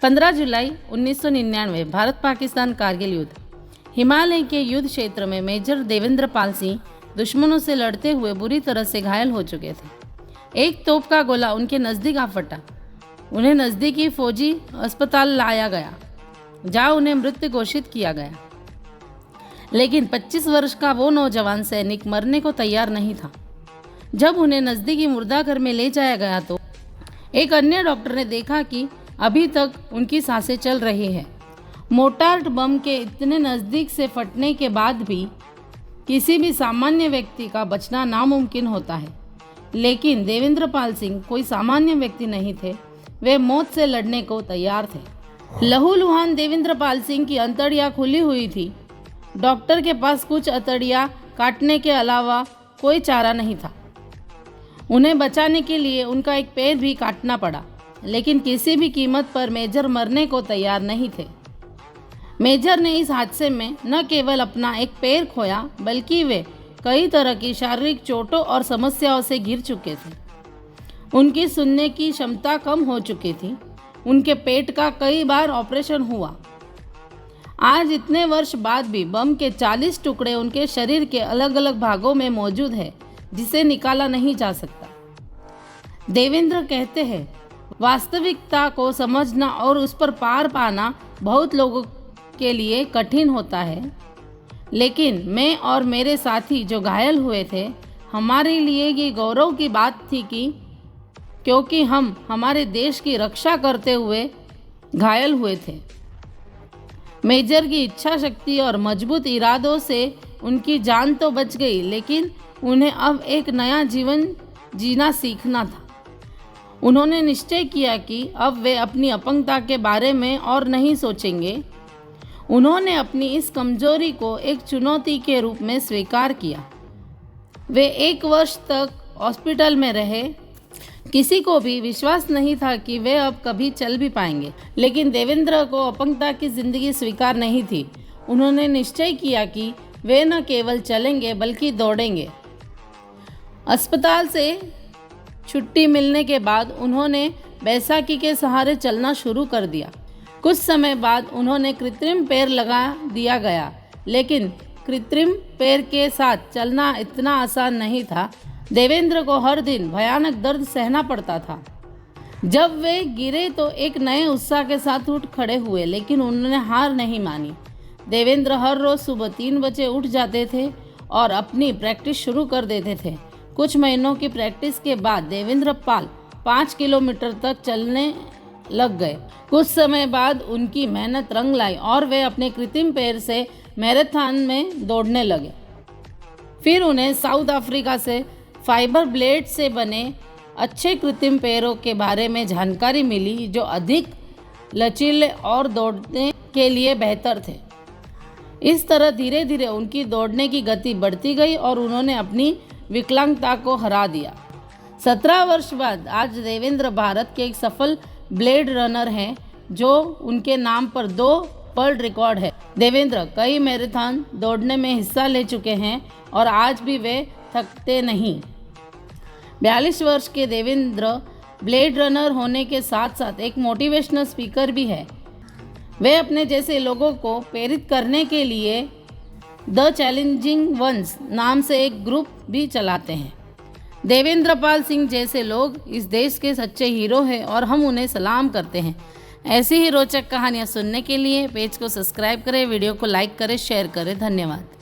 15 जुलाई 1999 भारत पाकिस्तान कारगिल युद्ध। हिमालय के युद्ध क्षेत्र में मेजर देवेंद्र पाल सिंह दुश्मनों से लड़ते हुए बुरी तरह से घायल हो चुके थे। एक तोप का गोला उनके नज़दीक आ फटा। उन्हें नज़दीकी फौजी अस्पताल लाया गया, जहां उन्हें मृत घोषित किया गया। लेकिन 25 वर्ष का वो नौजवान सैनिक मरने को तैयार नहीं था। जब उन्हें नज़दीकी मुर्दाघर में ले जाया गया तो एक अन्य डॉक्टर ने देखा कि अभी तक उनकी सांसें चल रही हैं। मोर्टार बम के इतने नज़दीक से फटने के बाद भी किसी भी सामान्य व्यक्ति का बचना नामुमकिन होता है, लेकिन देवेंद्र पाल सिंह कोई सामान्य व्यक्ति नहीं थे। वे मौत से लड़ने को तैयार थे। लहूलुहान देवेंद्र पाल सिंह की अंतड़ियाँ खुली हुई थी। डॉक्टर के पास कुछ अंतड़ियाँ काटने के अलावा कोई चारा नहीं था। उन्हें बचाने के लिए उनका एक पैर भी काटना पड़ा, लेकिन किसी भी कीमत पर मेजर मरने को तैयार नहीं थे। मेजर ने इस हादसे में न केवल अपना एक पैर खोया, बल्कि वे कई तरह की शारीरिक चोटों और समस्याओं से घिर चुके थे। उनकी सुनने की क्षमता कम हो चुकी थी। उनके पेट का कई बार ऑपरेशन हुआ। आज इतने वर्ष बाद भी बम के 40 टुकड़े उनके शरीर के अलग अलग भागों में मौजूद है, जिसे निकाला नहीं जा सकता। देवेंद्र कहते हैं, वास्तविकता को समझना और उस पर पार पाना बहुत लोगों के लिए कठिन होता है, लेकिन मैं और मेरे साथी जो घायल हुए थे, हमारे लिए ये गौरव की बात थी कि क्योंकि हम हमारे देश की रक्षा करते हुए घायल हुए थे। मेजर की इच्छा शक्ति और मजबूत इरादों से उनकी जान तो बच गई, लेकिन उन्हें अब एक नया जीवन जीना सीखना था। उन्होंने निश्चय किया कि अब वे अपनी अपंगता के बारे में और नहीं सोचेंगे। उन्होंने अपनी इस कमजोरी को एक चुनौती के रूप में स्वीकार किया। वे 1 वर्ष तक हॉस्पिटल में रहे। किसी को भी विश्वास नहीं था कि वे अब कभी चल भी पाएंगे, लेकिन देवेंद्र को अपंगता की जिंदगी स्वीकार नहीं थी। उन्होंने निश्चय किया कि वे न केवल चलेंगे बल्कि दौड़ेंगे। अस्पताल से छुट्टी मिलने के बाद उन्होंने बैसाखी के सहारे चलना शुरू कर दिया। कुछ समय बाद उन्होंने कृत्रिम पैर लगा दिया गया, लेकिन कृत्रिम पैर के साथ चलना इतना आसान नहीं था। देवेंद्र को हर दिन भयानक दर्द सहना पड़ता था। जब वे गिरे तो एक नए उत्साह के साथ उठ खड़े हुए, लेकिन उन्होंने हार नहीं मानी। देवेंद्र हर रोज़ सुबह 3 बजे उठ जाते थे और अपनी प्रैक्टिस शुरू कर देते थे। कुछ महीनों की प्रैक्टिस के बाद देवेंद्र पाल 5 किलोमीटर तक चलने लग गए। कुछ समय बाद उनकी मेहनत रंग लाई और वे अपने कृत्रिम पैर से मैराथन में दौड़ने लगे। फिर उन्हें साउथ अफ्रीका से फाइबर ब्लेड से बने अच्छे कृत्रिम पैरों के बारे में जानकारी मिली, जो अधिक लचीले और दौड़ने के लिए बेहतर थे। इस तरह धीरे धीरे उनकी दौड़ने की गति बढ़ती गई और उन्होंने अपनी विकलांगता को हरा दिया। 17 वर्ष बाद आज देवेंद्र भारत के एक सफल ब्लेड रनर हैं, जो उनके नाम पर 2 वर्ल्ड रिकॉर्ड है। देवेंद्र कई मैराथन दौड़ने में हिस्सा ले चुके हैं और आज भी वे थकते नहीं। 42 वर्ष के देवेंद्र ब्लेड रनर होने के साथ साथ एक मोटिवेशनल स्पीकर भी है। वे अपने जैसे लोगों को प्रेरित करने के लिए द चैलेंजिंग वंस नाम से एक ग्रुप भी चलाते हैं। देवेंद्र पाल सिंह जैसे लोग इस देश के सच्चे हीरो हैं और हम उन्हें सलाम करते हैं। ऐसी ही रोचक कहानियाँ सुनने के लिए पेज को सब्सक्राइब करें, वीडियो को लाइक करें, शेयर करें। धन्यवाद।